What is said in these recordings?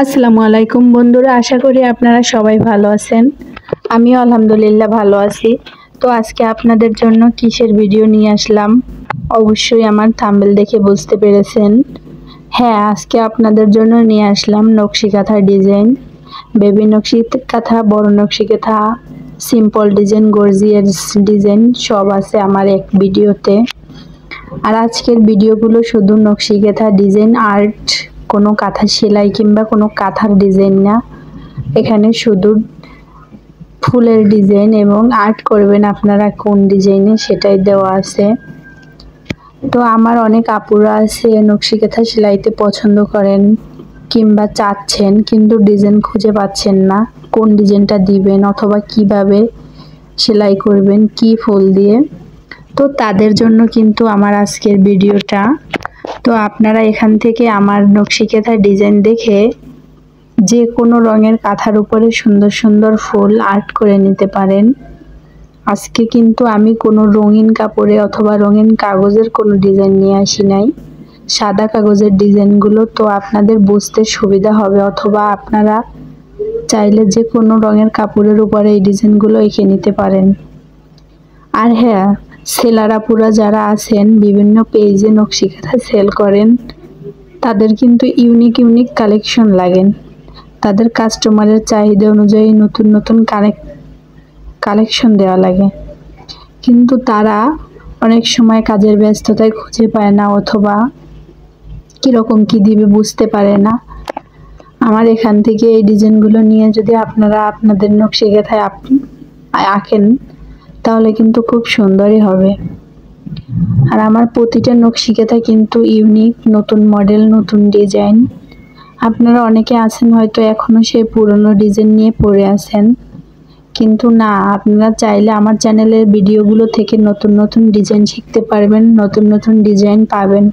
আসসালামু আলাইকুম বন্ধুরা, আশা করি আপনারা সবাই ভালো আছেন। আমিও আলহামদুলিল্লাহ ভালো আছি। তো আজকে আপনাদের জন্য কিসের ভিডিও নিয়ে আসলাম অবশ্যই আমার থাম্বনেল দেখে বুঝতে পেরেছেন। হ্যাঁ, আজকে আপনাদের জন্য নিয়ে আসলাম নকশি কাঁথার ডিজাইন। বেবি নকশি কাঁথা, বড় নকশি কাঁথা, সিম্পল ডিজাইন, গর্জিয়াস ডিজাইন সব আছে আমার এক ভিডিওতে। আর আজকের ভিডিওগুলো শুধু নকশি কাঁথা ডিজাইন, আর্ট, কোনো কাঁথা সেলাই কিংবা কোনো কাঁথার ডিজাইন না। এখানে শুধু ফুলের ডিজাইন এবং আর্ট করবেন আপনারা কোন ডিজাইনে সেটাই দেওয়া আছে। তো আমার অনেক আপুরা আছে নকশি কাঁথা সেলাইতে পছন্দ করেন কিংবা চাচ্ছেন কিন্তু ডিজাইন খুঁজে পাচ্ছেন না, কোন ডিজাইনটা দিবেন অথবা কিভাবে সেলাই করবেন কি ফুল দিয়ে। তো তাদের জন্য কিন্তু আমার আজকের ভিডিওটা। তো আপনারা এখান থেকে আমার নকশি কাঁথার ডিজাইন দেখে যে কোনো রঙের কাঁথার উপরে সুন্দর সুন্দর ফুল আর্ট করে নিতে পারেন। আজকে কিন্তু আমি কোনো রঙিন কাপড়ে অথবা রঙিন কাগজের কোনো ডিজাইন নিয়ে আসি নাই, সাদা কাগজের ডিজাইনগুলো। তো আপনাদের বুঝতে সুবিধা হবে, অথবা আপনারা চাইলে যে কোনো রঙের কাপড়ের উপরে এই ডিজাইনগুলো এঁকে নিতে পারেন। আর হ্যাঁ, সেলার আপুরা যারা আছেন বিভিন্ন পেজে নকশি কাঁথা সেল করেন, তাদের কিন্তু ইউনিক ইউনিক কালেকশন লাগেন। তাদের কাস্টমারের চাহিদা অনুযায়ী নতুন নতুন কালেকশন দেওয়া লাগে, কিন্তু তারা অনেক সময় কাজের ব্যস্ততায় খুঁজে পায় না অথবা কীরকম কি দিবে বুঝতে পারে না। আমার এখান থেকে এই ডিজাইনগুলো নিয়ে যদি আপনারা আপনাদের নকশি কাঁথায় আঁকেন তাহলে কিন্তু খুব সুন্দরই হবে। আর আমার প্রতিটা নকশি কাঁথা কিন্তু ইউনিক, নতুন মডেল, নতুন ডিজাইন। আপনারা অনেকে আছেন হয়তো এখনো সেই পুরনো ডিজাইন নিয়ে পড়ে আছেন, কিন্তু না, আপনারা চাইলে আমার চ্যানেলের ভিডিওগুলো থেকে নতুন নতুন ডিজাইন শিখতে পারবেন, নতুন নতুন ডিজাইন পাবেন।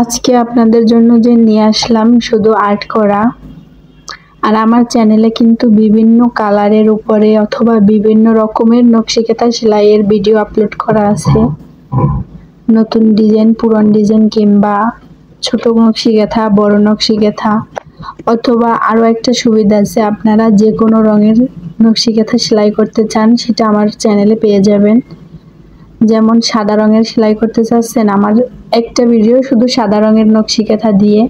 আজকে আপনাদের জন্য যে নিয়ে আসলাম শুধু আর্ট করা। আর আমার চ্যানেলে কিন্তু বিভিন্ন কালারের উপরে অথবা বিভিন্ন রকমের নকশি কাঁথা সেলাইয়ের ভিডিও আপলোড করা আছে। নতুন ডিজাইন, পুরান ডিজাইন কিংবা ছোট নকশি কাঁথা, বড় নকশি কাঁথা, অথবা আরও একটা সুবিধা আছে, আপনারা যে কোনো রঙের নকশি কাঁথা সেলাই করতে চান সেটা আমার চ্যানেলে পেয়ে যাবেন। যেমন সাদা রঙের সেলাই করতে চাচ্ছেন, আমার একটা ভিডিও শুধু সাদা রঙের নকশি কাঁথা দিয়ে,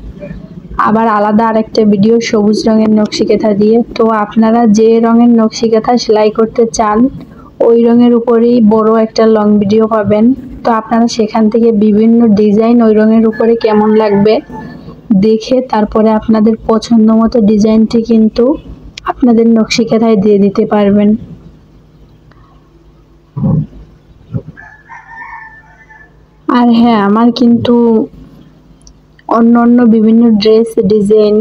আবার আলাদা আরেকটা ভিডিও সবুজ রঙের নকশি কাঁথা দিয়ে। তো আপনারা যে রঙের নকশি কাঁথা সেলাই করতে চান ওই রঙের উপরেই বড় একটা লং ভিডিও পাবেন। তো আপনারা সেখান থেকে বিভিন্ন ডিজাইন ওই রঙের উপরে কেমন লাগবে দেখে তারপরে আপনাদের পছন্দ মতো ডিজাইনটি কিন্তু আপনাদের নকশি কাঁথায় দিয়ে দিতে পারবেন। আর হ্যাঁ, আমার কিন্তু অন্য অন্য বিভিন্ন ড্রেস ডিজাইন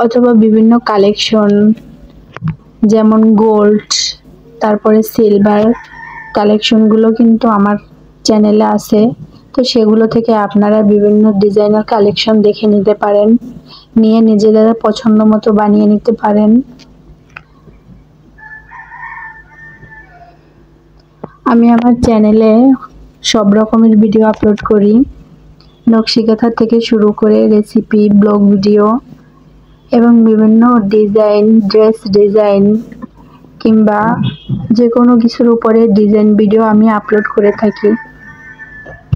অথবা বিভিন্ন কালেকশন, যেমন গোল্ড, তারপরে সিলভার কালেকশনগুলো কিন্তু আমার চ্যানেলে আছে। তো সেগুলো থেকে আপনারা বিভিন্ন ডিজাইনার কালেকশন দেখে নিতে পারেন, নিয়ে নিজেদের পছন্দ মতো বানিয়ে নিতে পারেন। আমি আমার চ্যানেলে সব রকমের ভিডিও আপলোড করি, নকশি কাঁথা থেকে শুরু করে রেসিপি, ব্লগ ভিডিও এবং বিভিন্ন ডিজাইন, ড্রেস ডিজাইন কিংবা যে কোনো কিছুর উপরে ডিজাইন ভিডিও আমি আপলোড করে থাকি।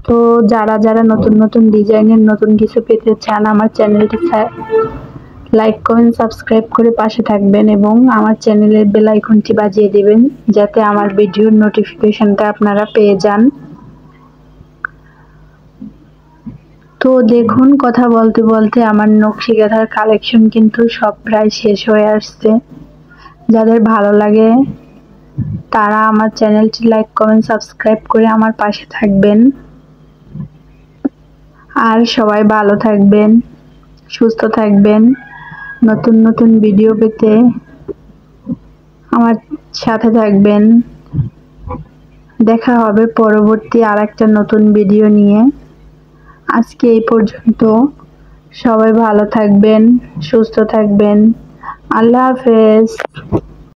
তো যারা যারা নতুন নতুন ডিজাইনের নতুন কিছু পেতে চান আমার চ্যানেলটি লাইক, কমেন্ট, সাবস্ক্রাইব করে পাশে থাকবেন এবং আমার চ্যানেলের বেল আইকনটি বাজিয়ে দিবেন যাতে আমার ভিডিওর নোটিফিকেশনটা আপনারা পেয়ে যান। তো দেখুন, কথা বলতে বলতে আমার নকশি কাঁথার কালেকশন কিন্তু সব প্রায় শেষ হয়ে আসছে। যাদের ভালো লাগে তারা আমার চ্যানেলটি লাইক, কমেন্ট, সাবস্ক্রাইব করে আমার পাশে থাকবেন। আর সবাই ভালো থাকবেন, সুস্থ থাকবেন। নতুন নতুন ভিডিও পেতে আমার সাথে থাকবেন। দেখা হবে পরবর্তী আর একটা নতুন ভিডিও নিয়ে। আজকে এই পর্যন্ত। সবাই ভালো থাকবেন, সুস্থ থাকবেন। আল্লাহ হাফেজ।